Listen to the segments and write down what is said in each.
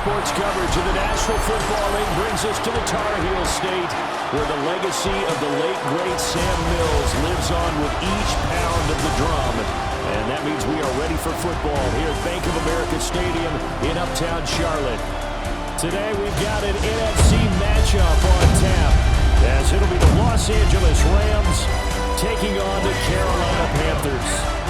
sports coverage of the National Football League brings us to the Tar Heel State, where the legacy of the late, great Sam Mills lives on with each pound of the drum. And that means we are ready for football here at Bank of America Stadium in Uptown Charlotte. Today we've got an NFC matchup on tap, as it'll be the Los Angeles Rams taking on the Carolina Panthers.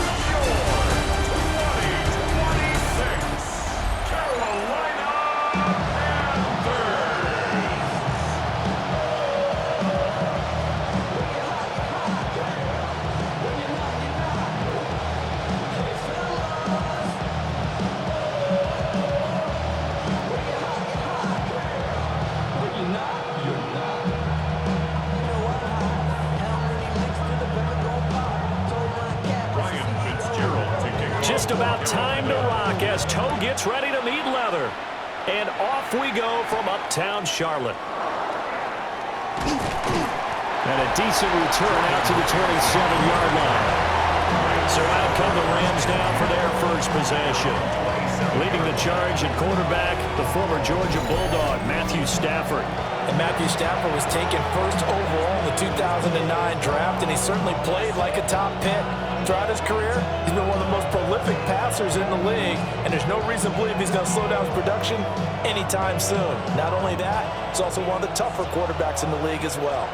Just about time to rock as Toe gets ready to meet leather. And off we go from Uptown Charlotte. And a decent return out to the 27-yard line. So out come the Rams now for their first possession. Leading the charge at quarterback, the former Georgia Bulldog, Matthew Stafford. And Matthew Stafford was taken first overall in the 2009 draft, and he certainly played like a top pick. Throughout his career, he's been one of the most prolific passers in the league, and there's no reason to believe he's going to slow down his production anytime soon. Not only that, he's also one of the tougher quarterbacks in the league as well.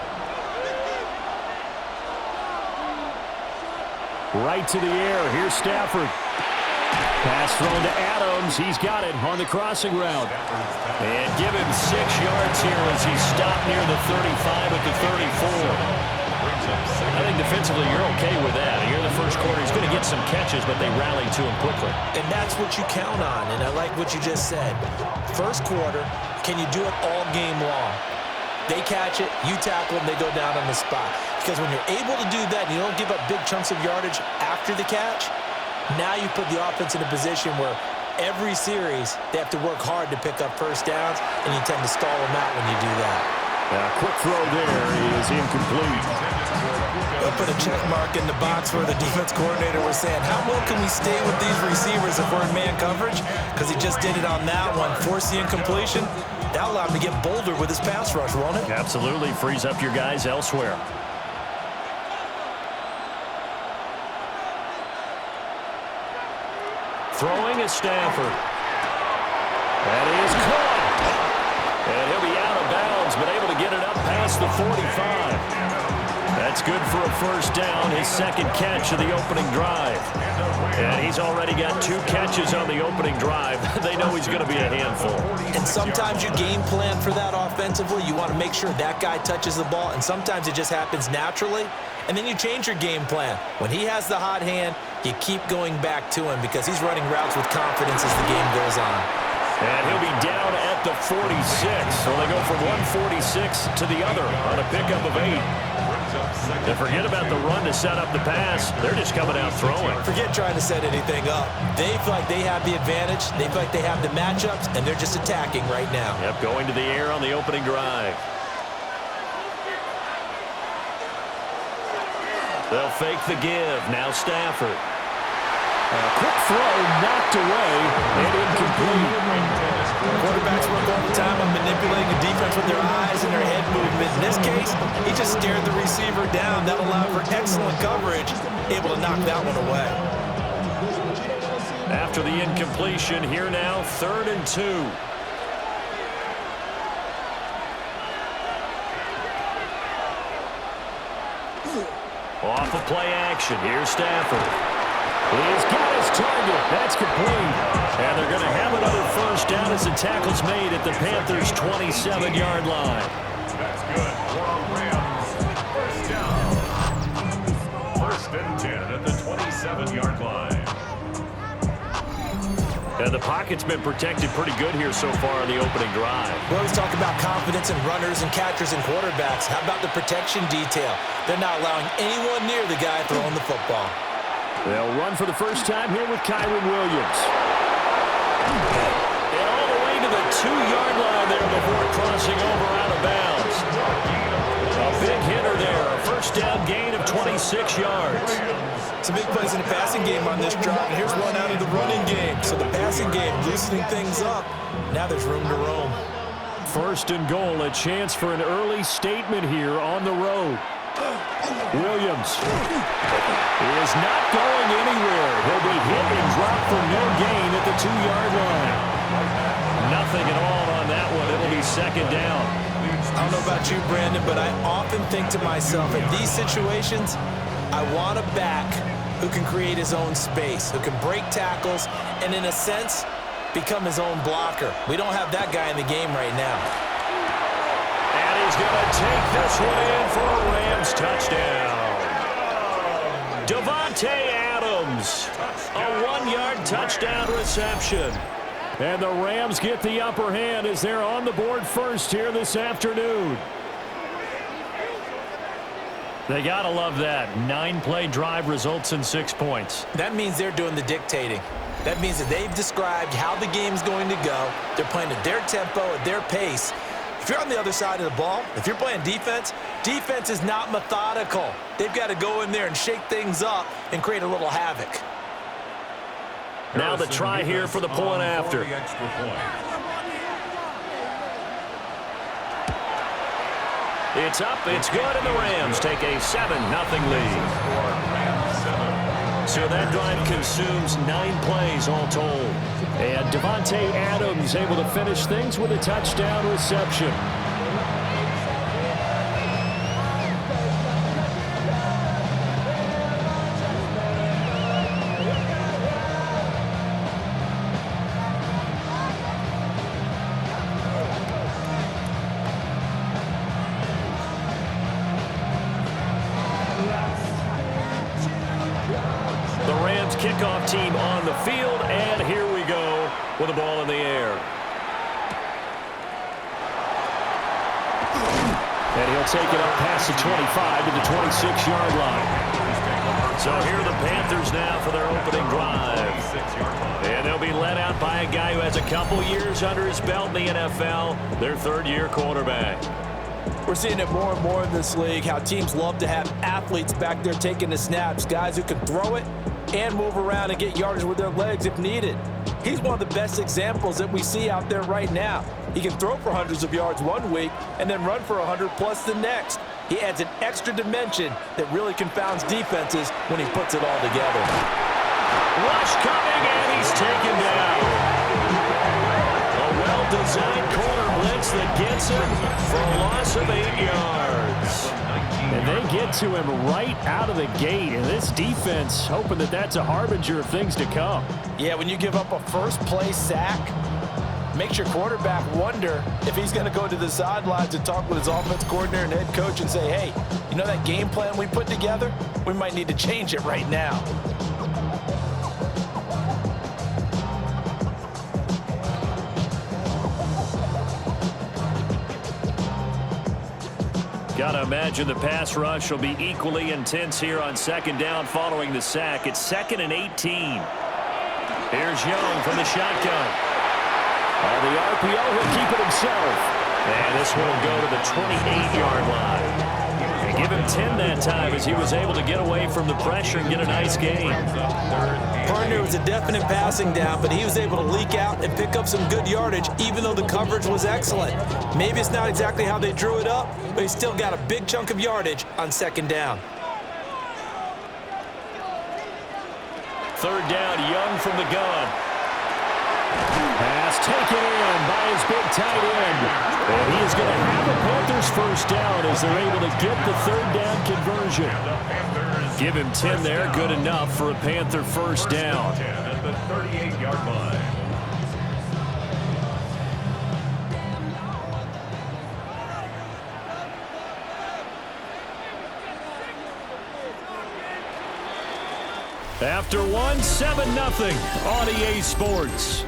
Right to the air. Here's Stafford. Pass thrown to Adams. He's got it on the crossing route. And give him 6 yards here as he's stopped near the 35 at the 34. I think defensively you're okay with that. Here in the first quarter, he's going to get some catches, but they rallied to him quickly. And that's what you count on, and I like what you just said. First quarter, can you do it all game long? They catch it, you tackle them, they go down on the spot. Because when you're able to do that and you don't give up big chunks of yardage after the catch, now you put the offense in a position where every series they have to work hard to pick up first downs, and you tend to stall them out when you do that. Quick throw there is incomplete. They'll put a check mark in the box where the defense coordinator was saying, how well can we stay with these receivers if we're in man coverage? Because he just did it on that one, forced the incompletion. That'll allow him to get bolder with his pass rush, won't it? Absolutely. Frees up your guys elsewhere. Throwing is Stafford. That is caught. And he'll be out of bounds, but able to get it up past the 45. That's good for a first down, his second catch of the opening drive. And he's already got 2 catches on the opening drive. They know he's going to be a handful. And sometimes you game plan for that offensively. You want to make sure that guy touches the ball, and sometimes it just happens naturally. And then you change your game plan. When he has the hot hand, you keep going back to him because he's running routes with confidence as the game goes on. And he'll be down at the 46. So they go from 146 to the other on a pickup of 8. And forget about the run to set up the pass. They're just coming out throwing. Forget trying to set anything up. They feel like they have the advantage. They feel like they have the matchups, and they're just attacking right now. Yep, going to the air on the opening drive. They'll fake the give. Now Stafford. A quick throw knocked away and incomplete. Quarterbacks work all the time on manipulating the defense with their eyes and their head movement. In this case, he just stared the receiver down. That allowed for excellent coverage, able to knock that one away. After the incompletion, here now, 3rd and 2. Off of play action, here's Stafford. He's got his target. That's complete. And they're going to have another first down as the tackle's made at the Panthers' 27-yard line. That's good. Rams. First down. 1st and 10 at the 27-yard line. And the pocket's been protected pretty good here so far on the opening drive. We always talk about confidence in runners and catchers and quarterbacks. How about the protection detail? They're not allowing anyone near the guy throwing the football. They'll run for the first time here with Kyron Williams. And all the way to the 2-yard line there before crossing over out of bounds. A big hitter there. A first down gain of 26 yards. Some big plays in the passing game on this drive, and here's one out of the running game. So the passing game loosening things up. Now there's room to roam. First and goal, a chance for an early statement here on the road. Williams is not going anywhere. He'll be hit and dropped for no gain at the 2-yard line. Nothing at all on that one. It'll be second down. I don't know about you, Brandon, but I often think to myself, in these situations, I want a back who can create his own space, who can break tackles, and in a sense, become his own blocker. We don't have that guy in the game right now. And he's going to take this one in for a Rams touchdown. Davante Adams, a 1-yard touchdown reception. And the Rams get the upper hand as they're on the board first here this afternoon. They got to love that. 9-play drive results in 6 points. That means they're doing the dictating. That means that they've described how the game's going to go. They're playing at their tempo, at their pace. If you're on the other side of the ball, if you're playing defense, defense is not methodical. They've got to go in there and shake things up and create a little havoc. Now the try here for the point after. It's up, it's good, and the Rams take a 7-0 lead. So that drive consumes 9 plays all told. And Davante Adams able to finish things with a touchdown reception. Kickoff team on the field, and here we go with the ball in the air. And he'll take it up past the 25 to the 26-yard line. So here are the Panthers now for their opening drive. And they'll be led out by a guy who has a couple years under his belt in the NFL, their third-year quarterback. We're seeing it more and more in this league, how teams love to have athletes back there taking the snaps, guys who can throw it and move around and get yardage with their legs if needed. He's one of the best examples that we see out there right now. He can throw for hundreds of yards one week and then run for 100+ the next. He adds an extra dimension that really confounds defenses when he puts it all together. Rush coming, and he's taken down. A well-designed corner blitz that gets him for a loss of 8 yards. And they get to him right out of the gate. And this defense hoping that that's a harbinger of things to come. Yeah, when you give up a first-play sack, makes your quarterback wonder if he's going to go to the sidelines and talk with his offense coordinator and head coach and say, hey, you know that game plan we put together? We might need to change it right now. Got to imagine the pass rush will be equally intense here on second down following the sack. It's 2nd and 18. Here's Young from the shotgun. On the RPO, he'll keep it himself. And this one will go to the 28-yard line. And give him 10 that time as he was able to get away from the pressure and get a nice gain. Partner was a definite passing down, but he was able to leak out and pick up some good yardage, even though the coverage was excellent. Maybe it's not exactly how they drew it up, but he still got a big chunk of yardage on second down. Third down, Young from the gun. Pass taken in by his big tight end. And he is going to have a Panthers first down as they're able to get the third down conversion. Give him 10 there, good enough for a Panther first down. At the 38-yard line. After one, 7-0 on EA Sports.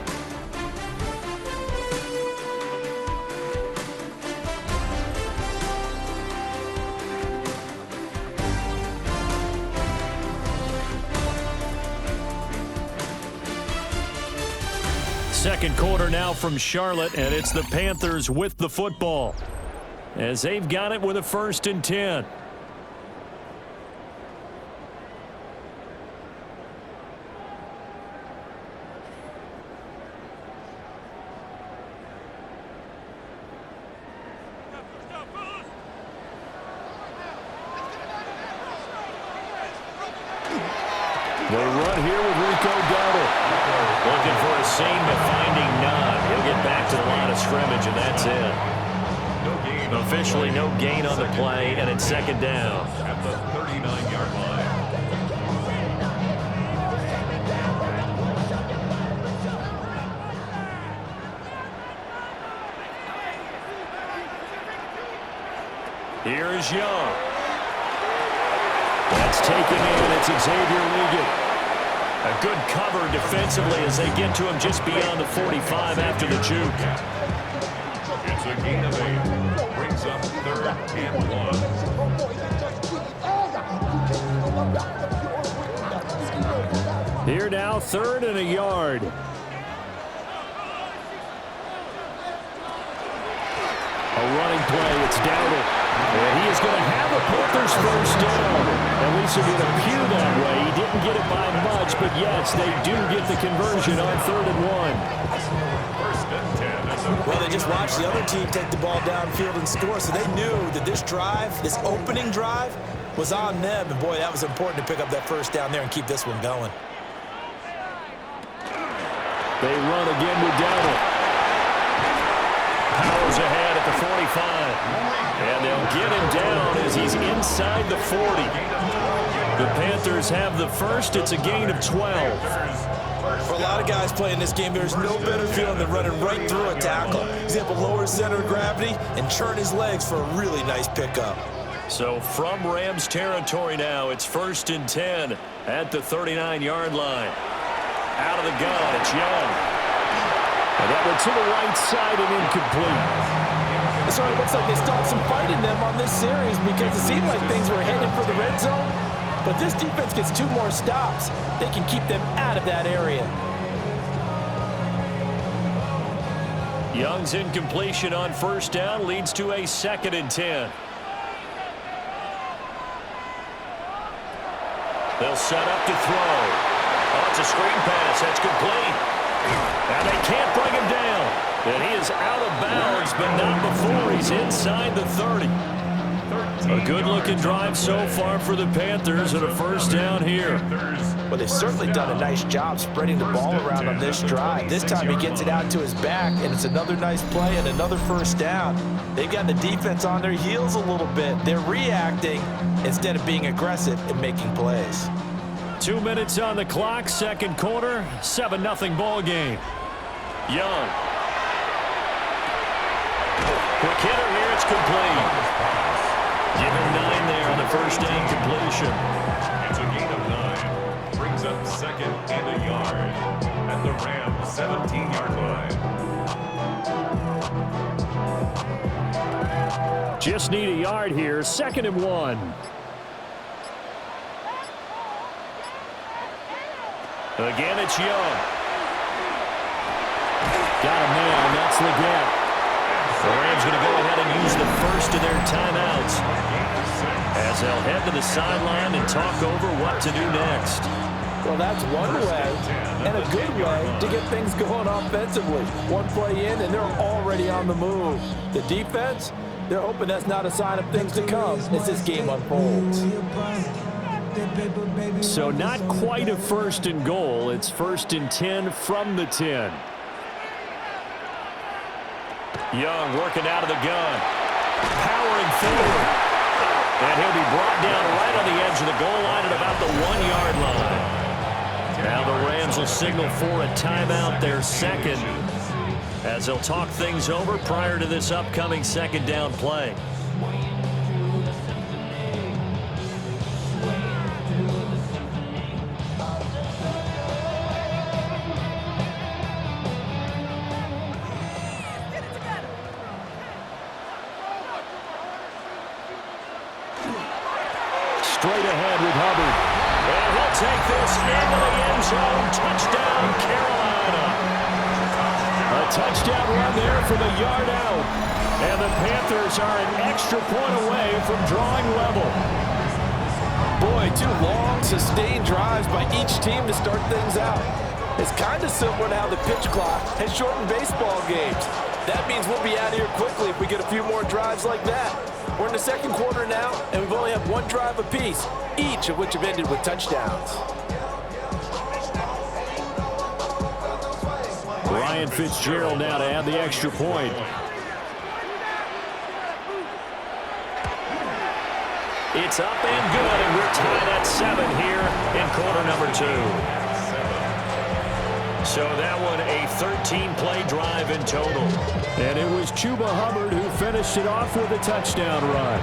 Second quarter now from Charlotte, and it's the Panthers with the football. as they've got it with a 1st and 10. They run here with Rico Dowdle. Looking for a seam, but finding none. He'll get back to the line of scrimmage, and that's it. Officially no gain on the play, and it's 2nd down. At the 39-yard line. Here's Young. That's taken in. It's Xavier Liggett. A good cover defensively as they get to him just beyond the 45 after the juke. It's a gain of 8. Brings up 3rd and 1. Here now, 3rd and a yard. A running play. It's Dowdle. And he is going to have a Panthers 1st down. At least it would appear that way. He didn't get it by much, but yes, they do get the conversion on 3rd and 1. Well, they just watched the other team take the ball downfield and score, so they knew that this drive, this opening drive, was on them. And, boy, that was important to pick up that 1st down there and keep this one going. They run again with Dowdle. Powers ahead at the 45. And they'll get him down as he's inside the 40. The Panthers have the 1st. It's a gain of 12. For a lot of guys playing this game, there's no better feeling than running right through a tackle. He's able to lower his center of gravity and churn his legs for a really nice pickup. So from Rams territory now, it's 1st and 10 at the 39-yard line. Out of the gun, it's Young. And that went to the right side and incomplete. So it looks like they start some fight in them on this series because it seemed like things were headed for the red zone. But this defense gets 2 more stops. They can keep them out of that area. Young's incompletion on 1st down leads to a 2nd and 10. They'll set up to throw. Oh, it's a screen pass. That's complete. And they can't bring him down. And he is out of bounds, but not before he's inside the 30. A good-looking drive so far for the Panthers and a 1st down here. Well, they've certainly done a nice job spreading the ball around on this drive. This time he gets it out to his back, and it's another nice play and another 1st down. They've got the defense on their heels a little bit. They're reacting instead of being aggressive and making plays. 2 minutes on the clock, 2nd quarter, 7-0 ball game. Young. Quick hitter here, it's complete. Give him 9 there on the 1st down completion. It's a gain of 9. Brings up 2nd and a yard. At the Rams 17-yard line. Just need a yard here, 2nd and 1. Again, it's Young. Got a man, that's Liggett. The Rams going to go ahead and use the 1st of their timeouts as they'll head to the sideline and talk over what to do next. Well, that's one way and a good way to get things going offensively. One play in, and they're already on the move. The defense, they're hoping that's not a sign of things to come as this game unfolds. So not quite a 1st and goal. It's 1st and 10 from the 10. Young working out of the gun. Powering forward. And he'll be brought down right on the edge of the goal line at about the 1-yard line. Now the Rams will signal for a timeout, their 2nd, as they'll talk things over prior to this upcoming 2nd down play. Straight ahead with Hubbard. And he'll take this into the end zone. Touchdown, Carolina. A touchdown run there from a yard out. And the Panthers are an extra point away from drawing level. Boy, 2 long, sustained drives by each team to start things out. It's kind of similar to how the pitch clock has shortened baseball games. That means we'll be out of here quickly if we get a few more drives like that. We're in the second quarter now, and we've only had 1 drive apiece, each of which have ended with touchdowns. Ryan Fitzgerald now to add the extra point. It's up and good, and we're tied at 7 here in quarter number 2. So that one a 13-play drive in total. And it was Chuba Hubbard who finished it off with a touchdown run.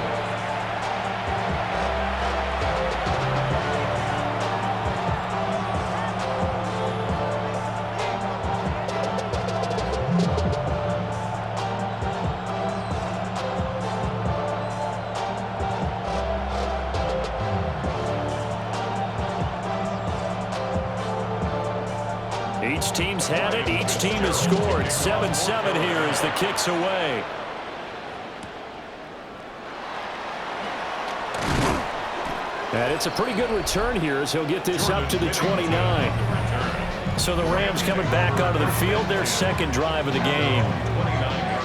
Each team's had it. Each team has scored. 7-7 here as the kick's away. And it's a pretty good return here as he'll get this up to the 29. So the Rams coming back onto the field, their second drive of the game.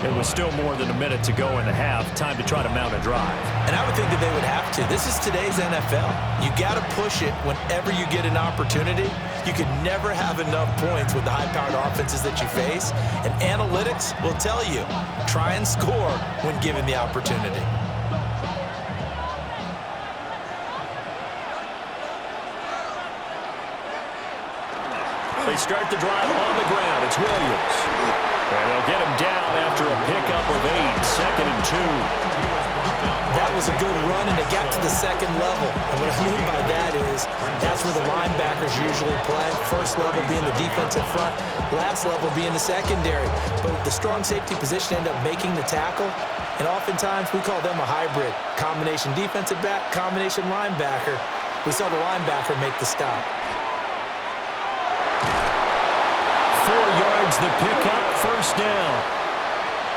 It was still more than a minute to go in the half. Time to try to mount a drive. And I would think that they would have to. This is today's NFL. You got to push it whenever you get an opportunity. You can never have enough points with the high-powered offenses that you face. And analytics will tell you, try and score when given the opportunity. They start the drive on the ground. It's Williams. And they'll get him down after a pickup of 8, 2nd and 2. That was a good run, and it got to the second level. And what I mean by that is that's where the linebackers usually play. First level being the defensive front, last level being the secondary. But the strong safety position ended up making the tackle, and oftentimes we call them a hybrid. Combination defensive back, combination linebacker. We saw the linebacker make the stop. 4 yards the pickup, first down.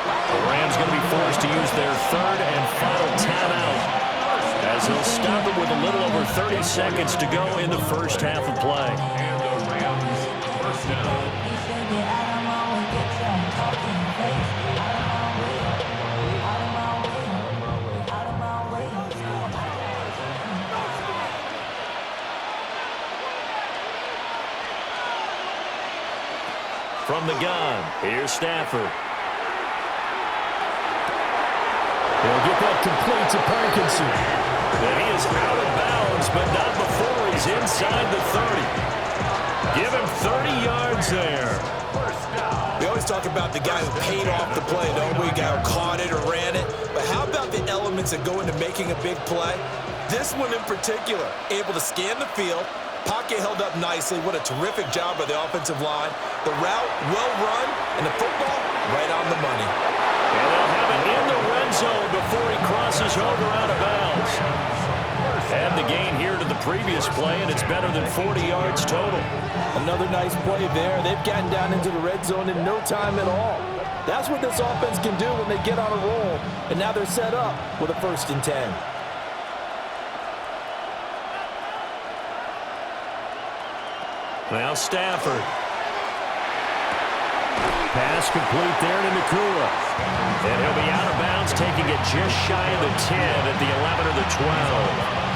The Rams going to be forced to use their 3rd and final timeout as they'll stop it with a little over 30 seconds to go in the first half of play. And the Rams first down. From the gun, here's Stafford. He'll get that complete to Parkinson. And he is out of bounds, but not before he's inside the 30. Give him 30 yards there. We always talk about the guy who paid off the play, don't we? The guy who caught it or ran it. But how about the elements that go into making a big play? This one in particular, able to scan the field. Pocket held up nicely. What a terrific job by the offensive line. The route, well run, and the football, right on the money. And they'll have it in the red zone before he crosses over out of bounds. Add the gain here to the previous play, and it's better than 40 yards total. Another nice play there. They've gotten down into the red zone in no time at all. That's what this offense can do when they get on a roll. And now they're set up with a 1st and 10. Now Stafford. Pass complete there to Nakua. And he'll be out of bounds, taking it just shy of the 10 at the 11 or the 12.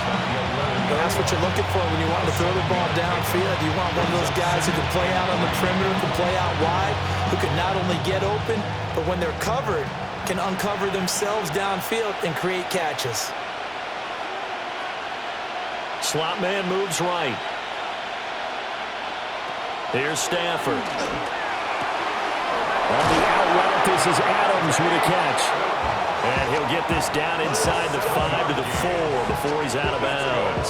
And that's what you're looking for when you want to throw the ball downfield. You want one of those guys who can play out on the perimeter, can play out wide, who can not only get open, but when they're covered, can uncover themselves downfield and create catches. Slot man moves right. Here's Stafford. On the out route, this is Adams with a catch. And he'll get this down inside the 5 to the 4 before he's out of bounds.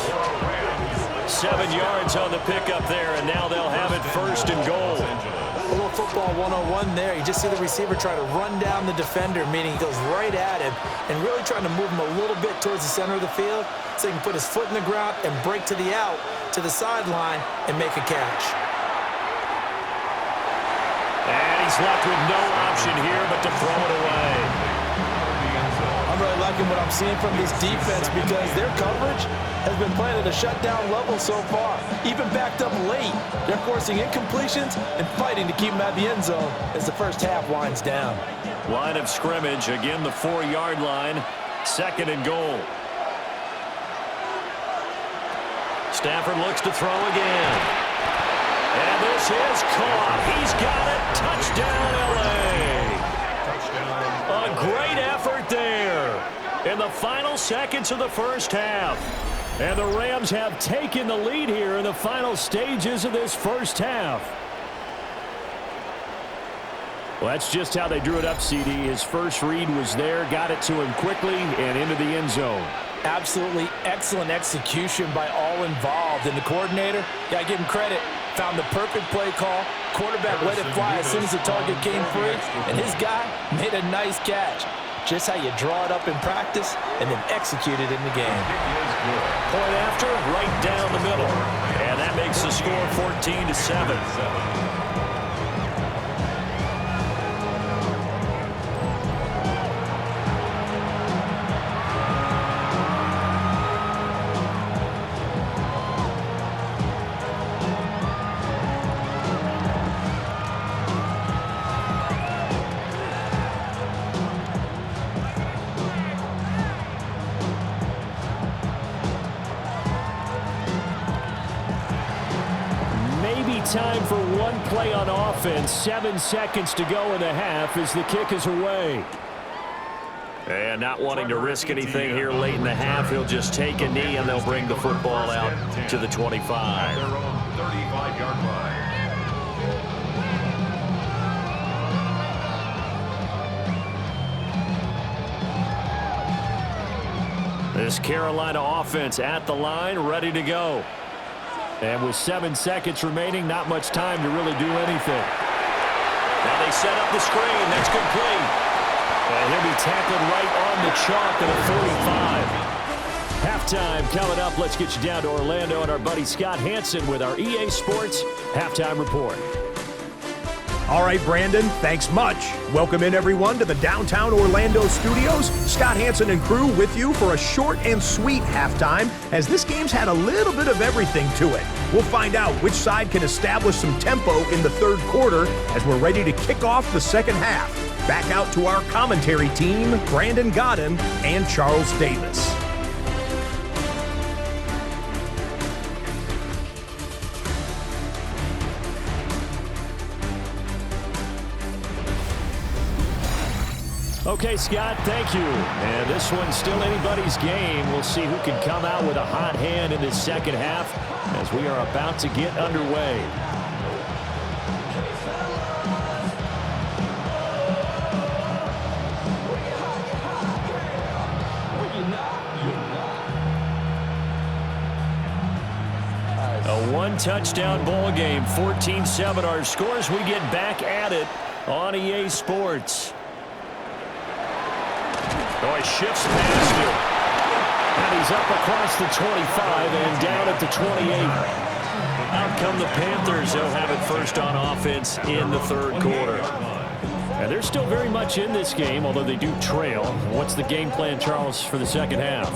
7 yards on the pickup there, and now they'll have it 1st and goal. A little football 101 there. You just see the receiver try to run down the defender, meaning he goes right at him and really trying to move him a little bit towards the center of the field so he can put his foot in the ground and break to the out, to the sideline, and make a catch. And he's left with no option here but to throw it away. liking what I'm seeing from this defense because their coverage has been playing at a shutdown level so far. Even backed up late, they're forcing incompletions and fighting to keep them at the end zone as the first half winds down. Line of scrimmage, again the 4-yard line, 2nd and goal. Stafford looks to throw again. And this is caught. He's got it. Touchdown, L.A. A great effort there in the final seconds of the first half. And the Rams have taken the lead here in the final stages of this first half. Well, that's just how they drew it up, CD. His first read was there, got it to him quickly, and into the end zone. Absolutely excellent execution by all involved. And the coordinator, gotta give him credit, found the perfect play call. Quarterback let it fly as soon as the target came free, and his guy made a nice catch. Just how you draw it up in practice and then execute it in the game. Point after, right down the middle. And that makes the score 14-7. Time for one play on offense. 7 seconds to go in the half as the kick is away. And not wanting to risk anything here late in the half, he'll just take a knee and they'll bring the football out to the 25. Their own 35-yard line. This Carolina offense at the line, ready to go. And with 7 seconds remaining, not much time to really do anything. Now they set up the screen. That's complete. And he'll be tackled right on the chalk at a 45. Halftime coming up. Let's get you down to Orlando and our buddy Scott Hanson with our EA Sports Halftime Report. All right, Brandon, thanks much. Welcome in, everyone, to the downtown Orlando studios. Scott Hanson and crew with you for a short and sweet halftime, as this game's had a little bit of everything to it. We'll find out which side can establish some tempo in the third quarter as we're ready to kick off the second half. Back out to our commentary team, Brandon Godden and Charles Davis. Okay, Scott, thank you. And this one's still anybody's game. We'll see who can come out with a hot hand in this second half as we are about to get underway. A one-touchdown ball game, 14-7 our scores. We get back at it on EA Sports. Oh, he shifts past him. And he's up across the 25 and down at the 28. Out come the Panthers. They'll have it first on offense in the third quarter. And they're still very much in this game, although they do trail. What's the game plan, Charles, for the second half?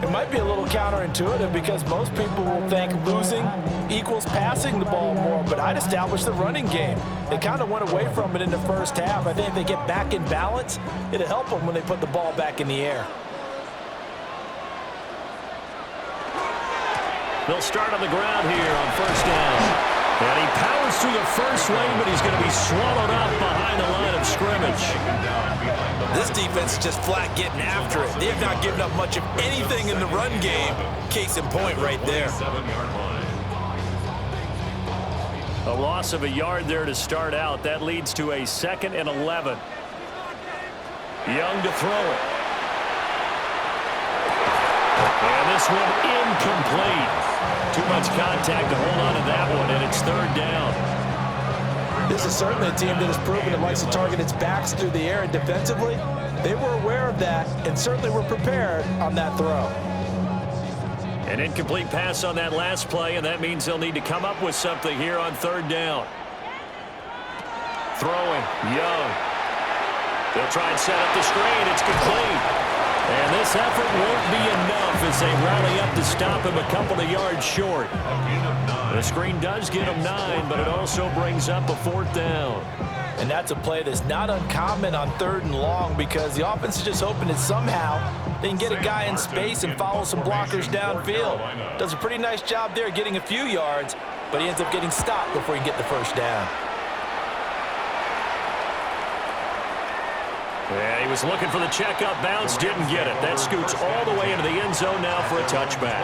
It might be a little counterintuitive because most people will think losing equals passing the ball more, but I'd establish the running game. They kind of went away from it in the first half. I think if they get back in balance, it'll help them when they put the ball back in the air. They'll start on the ground here on first down. And he powers through the first lane, but he's going to be swallowed up behind the line of scrimmage. This defense is just flat getting after it. They have not given up much of anything in the run game. Case in point right there. A loss of a yard there to start out. That leads to a 2nd and 11. Young to throw it. And this one incomplete. Too much contact to hold on to that one, and it's third down. This is certainly a team that has proven it likes to target its backs through the air, and defensively, they were aware of that and certainly were prepared on that throw. An incomplete pass on that last play, and that means they'll need to come up with something here on third down. Throwing, Young. They'll try and set up the screen. It's complete. And this effort won't be enough as they rally up to stop him a couple of yards short. The screen does get him 9, but it also brings up a 4th down. And that's a play that's not uncommon on 3rd and long because the offense is just hoping that somehow they can get a guy in space and follow some blockers downfield. Does a pretty nice job there getting a few yards, but he ends up getting stopped before he can get the 1st down. Yeah, he was looking for the checkup bounce, didn't get it. That scoots all the way into the end zone now for a touchback.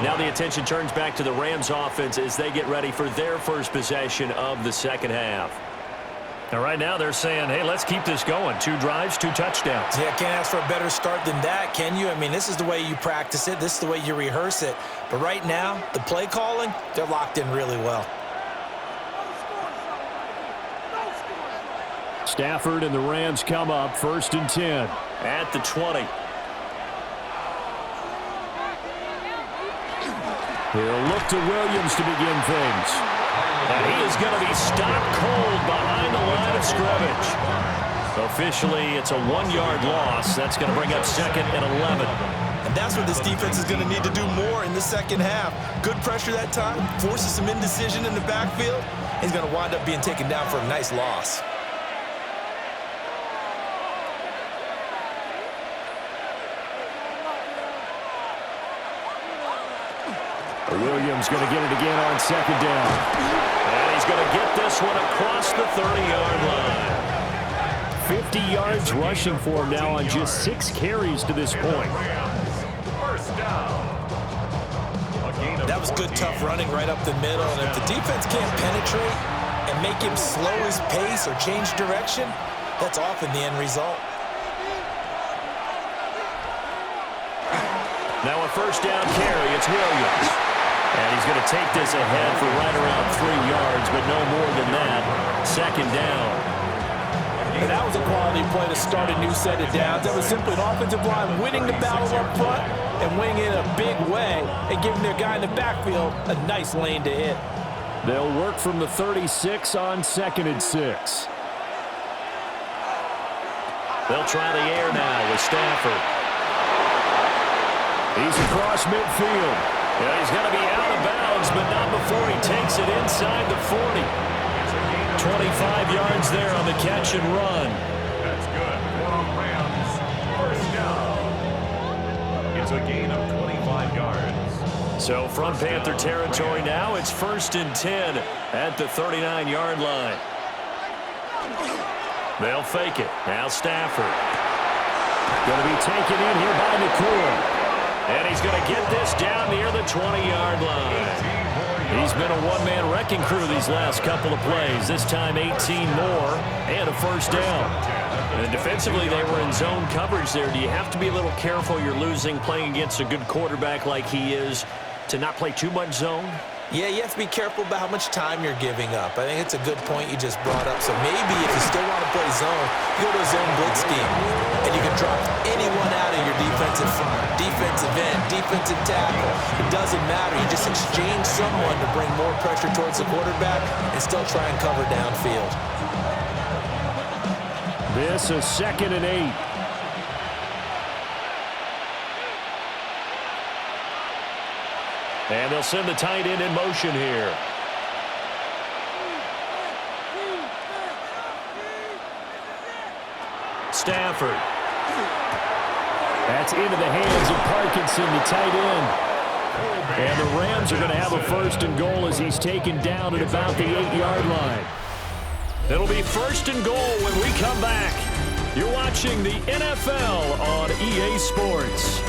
Now the attention turns back to the Rams offense as they get ready for their first possession of the second half. And right now they're saying, hey, let's keep this going. 2 drives, 2 touchdowns. Yeah, can't ask for a better start than that, can you? I mean, this is the way you practice it. This is the way you rehearse it. But right now, the play calling, they're locked in really well. Stafford and the Rams come up 1st and 10 at the 20. He'll look to Williams to begin things. And he is going to be stopped cold behind the line of scrimmage. Officially, it's a 1-yard loss. That's going to bring up 2nd and 11. And that's what this defense is going to need to do more in the second half. Good pressure that time, forces some indecision in the backfield. He's going to wind up being taken down for a nice loss. Williams going to get it again on 2nd down. And he's going to get this one across the 30-yard line. 50 yards rushing for him now on just 6 carries to this point. That was good, tough running right up the middle. And if the defense can't penetrate and make him slow his pace or change direction, that's often the end result. Now a 1st down carry. It's Williams. And he's going to take this ahead for right around 3 yards, but no more than that. 2nd down. And that was a quality play to start a new set of downs. That was simply an offensive line winning the battle up front and winning it in a big way and giving their guy in the backfield a nice lane to hit. They'll work from the 36 on 2nd and 6. They'll try the air now with Stafford. He's across midfield. Yeah, he's going to be out of bounds, but not before he takes it inside the 40. 25 yards there on the catch and run. That's good for Rams. 1st down. It's a gain of 25 yards. So from Panther territory now, it's 1st and 10 at the 39-yard line. They'll fake it. Now Stafford. Going to be taken in here by McCoy. And he's going to get this down near the 20-yard line. He's been a one-man wrecking crew these last couple of plays. This time 18 more and a 1st down. And defensively, they were in zone coverage there. Do you have to be a little careful? You're losing playing against a good quarterback like he is to not play too much zone? Yeah, you have to be careful about how much time you're giving up. I think it's a good point you just brought up. So maybe if you still want to play zone, you go to a zone blitz scheme, and you can drop anyone out of your defensive front, defensive end, defensive tackle. It doesn't matter. You just exchange someone to bring more pressure towards the quarterback and still try and cover downfield. This is 2nd and 8. And they'll send the tight end in motion here. Stafford. That's into the hands of Parkinson, the tight end. And the Rams are going to have a 1st and goal as he's taken down at about the 8-yard line. It'll be 1st and goal when we come back. You're watching the NFL on EA Sports.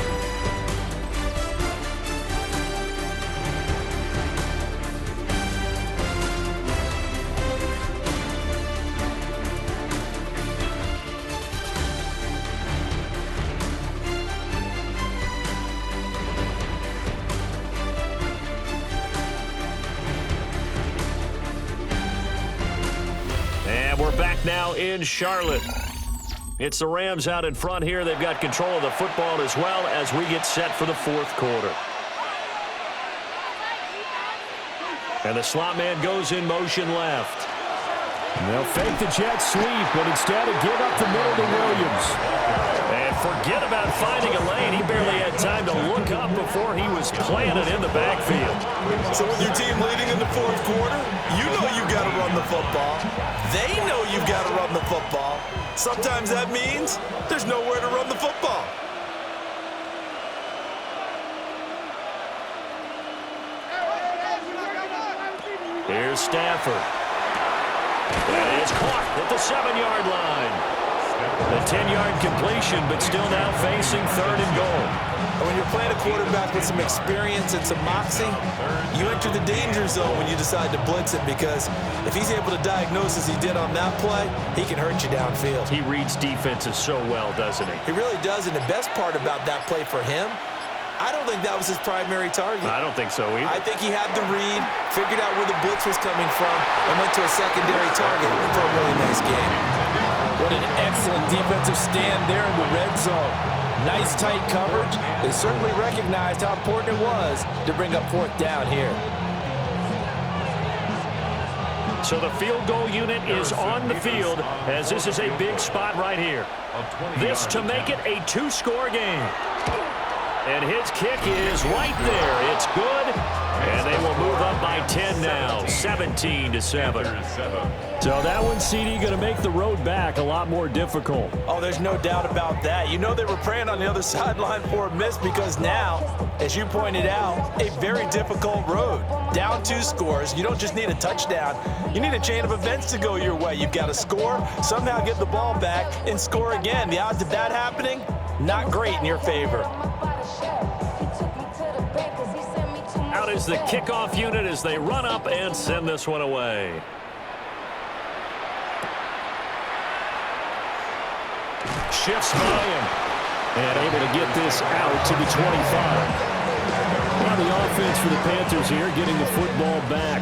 And we're back now in Charlotte. It's the Rams out in front here. They've got control of the football as well as we get set for the 4th quarter. And the slot man goes in motion left. And they'll fake the jet sweep, but instead of give up the middle to Williams. And forget about finding a lane. He barely had time to look up before he was planted in the backfield. So with your team leading in the fourth quarter, you know you've got to run the football. They know you've got to run the football. Sometimes that means there's nowhere to run the football. Here's Stafford. And it's caught at the 7-yard line. A 10-yard completion, but still now facing 3rd and goal. When you're playing a quarterback with some experience and some moxie, you enter the danger zone when you decide to blitz him, because if he's able to diagnose as he did on that play, he can hurt you downfield. He reads defenses so well, doesn't he? He really does, and the best part about that play for him, I don't think that was his primary target. I don't think so either. I think he had the read, figured out where the blitz was coming from, and went to a secondary target for a really nice game. What an excellent defensive stand there in the red zone. Nice tight coverage. They certainly recognized how important it was to bring up 4th down here. So the field goal unit is on the field, as this is a big spot right here. This to make it a 2-score game. And his kick is right there. It's good. And they will move up by 10 now, 17-7. So that one, CD, going to make the road back a lot more difficult. Oh, there's no doubt about that. You know they were praying on the other sideline for a miss, because now, as you pointed out, a very difficult road. Down 2 scores. You don't just need a touchdown. You need a chain of events to go your way. You've got to score, somehow get the ball back, and score again. The odds of that happening, not great in your favor. Out is the kickoff unit as they run up and send this one away. Shifts by him. And able to get this out to the 25. Now the offense for the Panthers here getting the football back.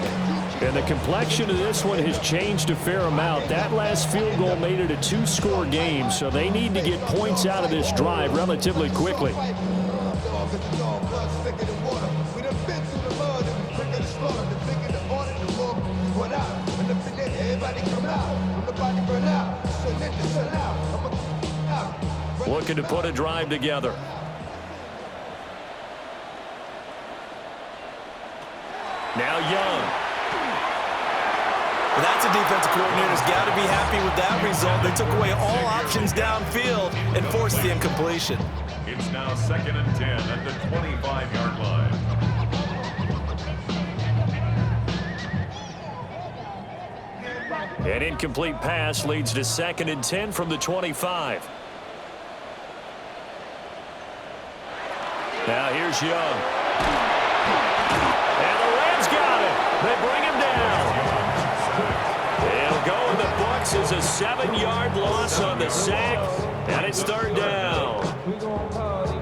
And the complexion of this one has changed a fair amount. That last field goal made it a 2-score game, so they need to get points out of this drive relatively quickly. Looking to put a drive together. Now Young. Well, that's a defensive coordinator's got to be happy with that result. They took away all options downfield and forced the incompletion. It's now 2nd and 10 at the 25-yard line. An incomplete pass leads to 2nd and 10 from the 25. Now here's Young. And the Rams got it. They bring him down. It'll go in the books as a 7-yard loss on the sack, and it's 3rd down.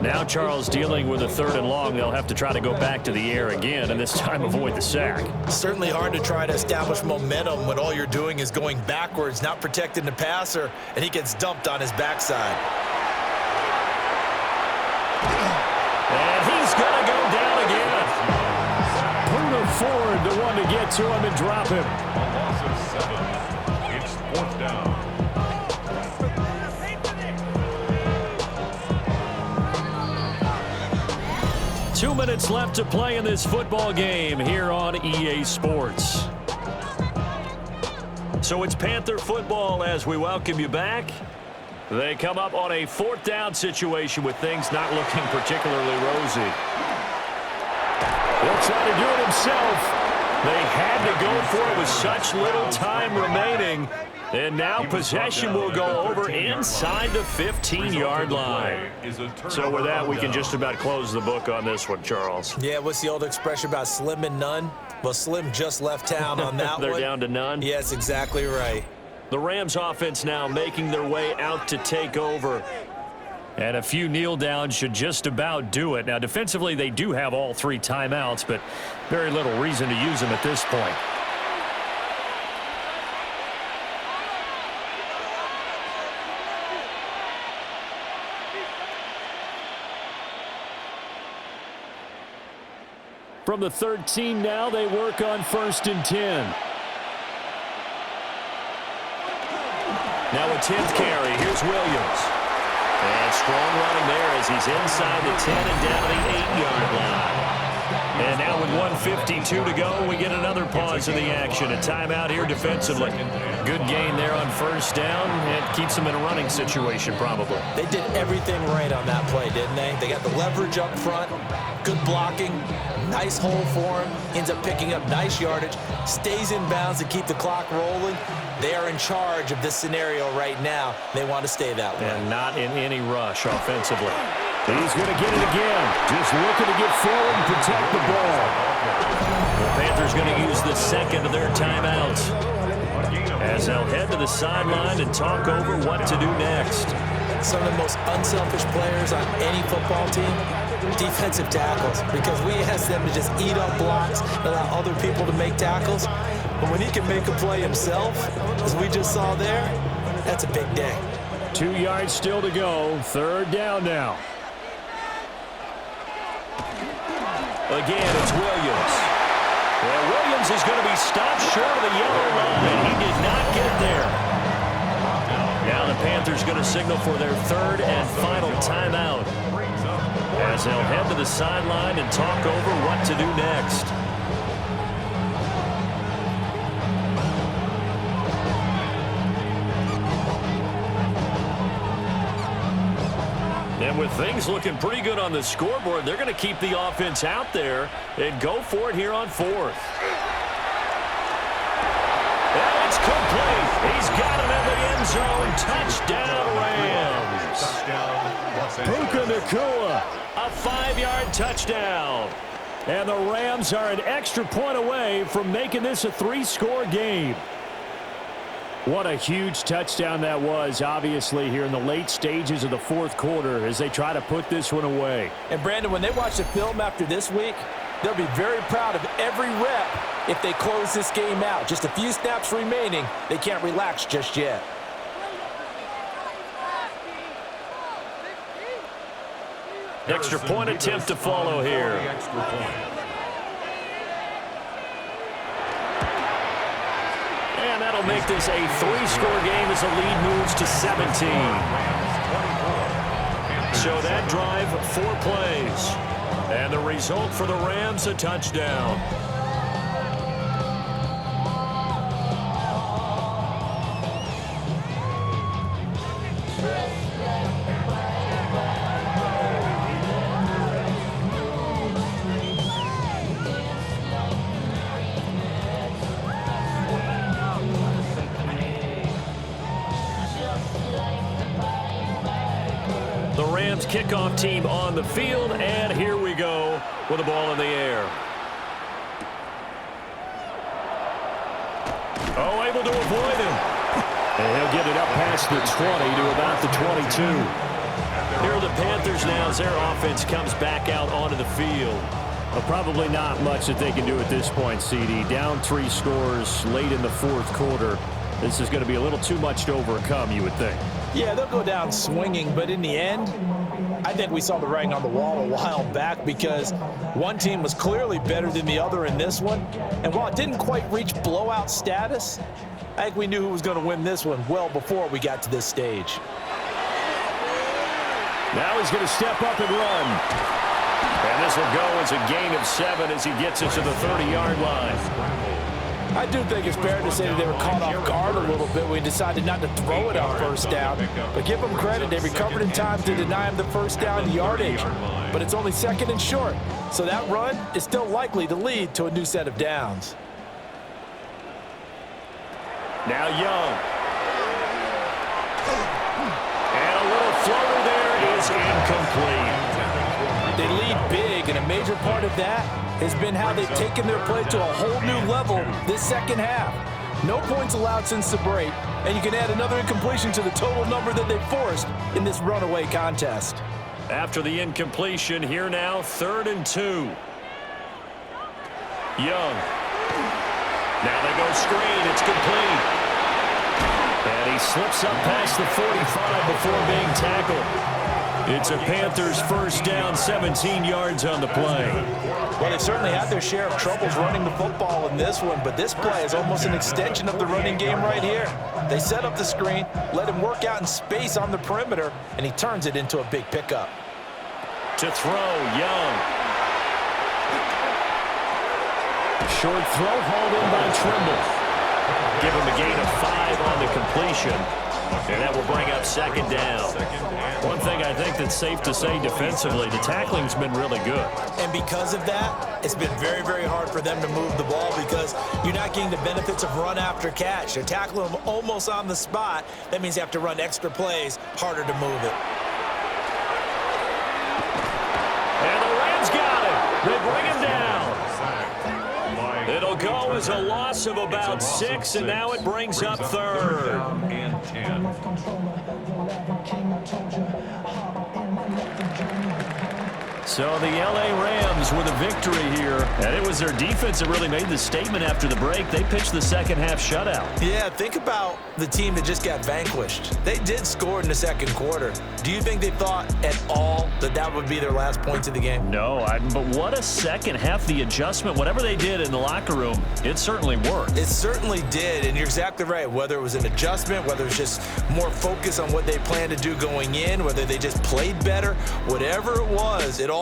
Now Charles dealing with a 3rd and long. They'll have to try to go back to the air again, and this time avoid the sack. Certainly hard to try to establish momentum when all you're doing is going backwards, not protecting the passer, and he gets dumped on his backside. And he's going to go down again. Bruno Ford, the one to get to him and drop him. A loss of 7. It's 4th down. Two minutes left to play in this football game here on EA Sports. So it's Panther football as we welcome you back. They come up on a 4th down situation with things not looking particularly rosy. He'll try to do it himself. They had to go for it with such little time remaining. And now possession will go over inside the 15-yard line. So with that, we can just about close the book on this one, Charles. Yeah, what's the old expression about slim and none? Well, Slim just left town on that They're one. down to none? Yes, exactly right. The Rams offense now making their way out to take over. And a few kneel downs should just about do it. Now, defensively, they do have all 3 timeouts, but very little reason to use them at this point. From the 13 now, they work on 1st and 10. Now a 10th carry. Here's Williams. And strong He's inside the 10 and down to the 8-yard line. And now with 1:52 to go, we get another pause in the action. A timeout here defensively. Good gain there on first down. It keeps them in a running situation probably. They did everything right on that play, didn't they? They got the leverage up front, good blocking, nice hole for him, ends up picking up nice yardage, stays in bounds to keep the clock rolling. They are in charge of this scenario right now. They want to stay that way. And not in any rush offensively. He's going to get it again. Just looking to get forward and protect the ball. The Panthers going to use the second of their timeouts as they'll head to the sideline and talk over what to do next. Some of the most unselfish players on any football team, defensive tackles, because we ask them to just eat up blocks and allow other people to make tackles. But when he can make a play himself, as we just saw there, that's a big day. 2 yards still to go. Third down now. Again, it's Williams. Well, Williams is going to be stopped short of the yellow line. He did not get there. Now the Panthers going to signal for their third and final timeout as they'll head to the sideline and talk over what to do next. And with things looking pretty good on the scoreboard, they're going to keep the offense out there and go for it here on fourth. And it's complete. He's got him in the end zone. Touchdown, Rams. Puka Nacua, a 5-yard touchdown. And the Rams are an extra point away from making this a 3-score game. What a huge touchdown that was, obviously, here in the late stages of the fourth quarter as they try to put this one away. And, Brandon, when they watch the film after this week, they'll be very proud of every rep if they close this game out. Just a few snaps remaining. They can't relax just yet. Extra point attempt to follow here. And that'll make this a 3-score game as the lead moves to 17. So that drive, 4 plays. And the result for the Rams, a touchdown. Kickoff team on the field, and here we go with the ball in the air. Oh, able to avoid him. And he'll get it up past the 20 to about the 22. Here are the Panthers now as their offense comes back out onto the field. Well, probably not much that they can do at this point, CD. Down 3 scores late in the fourth quarter. This is going to be a little too much to overcome, you would think. Yeah, they'll go down swinging, but in the end, I think we saw the writing on the wall a while back because one team was clearly better than the other in this one. And while it didn't quite reach blowout status, I think we knew who was going to win this one well before we got to this stage. Now he's going to step up and run. And this will go as a gain of 7 as he gets it to the 30-yard line. I do think it's fair to say that they were caught off guard a little bit when we decided not to throw it on first down. But give them credit, they recovered in time to deny him the first down yardage. But it's only 2nd and short, so that run is still likely to lead to a new set of downs. Now Young. And a little floater there is incomplete. They lead big, and a major part of that has been how they've taken their play to a whole new level this second half. No points allowed since the break, and you can add another incompletion to the total number that they've forced in this runaway contest. After the incompletion, here now, 3rd and 2. Young. Now they go screen. It's complete. And he slips up past the 45 before being tackled. It's a Panthers first down, 17 yards on the play. Well, they certainly had their share of troubles running the football in this one, but this play is almost an extension of the running game right here. They set up the screen, let him work out in space on the perimeter, and he turns it into a big pickup. To throw, Young. Short throw hauled in by Trimble. Give him a gain of 5 on the completion. And that will bring up second down. One thing I think that's safe to say defensively, the tackling's been really good. And because of that, it's been very, very hard for them to move the ball because you're not getting the benefits of run after catch. They're tackling them almost on the spot. That means you have to run extra plays, harder to move it. And the Rams got him. They bring him down. It'll go as a loss of about 6, and now it brings up third. And 10. So the L.A. Rams with a victory here. And it was their defense that really made the statement after the break. They pitched the second half shutout. Yeah, think about the team that just got vanquished. They did score in the second quarter. Do you think they thought at all that that would be their last points of the game? No, but what a second half. The adjustment, whatever they did in the locker room, it certainly worked. It certainly did, and you're exactly right. Whether it was an adjustment, whether it was just more focus on what they planned to do going in, whether they just played better, whatever it was, it all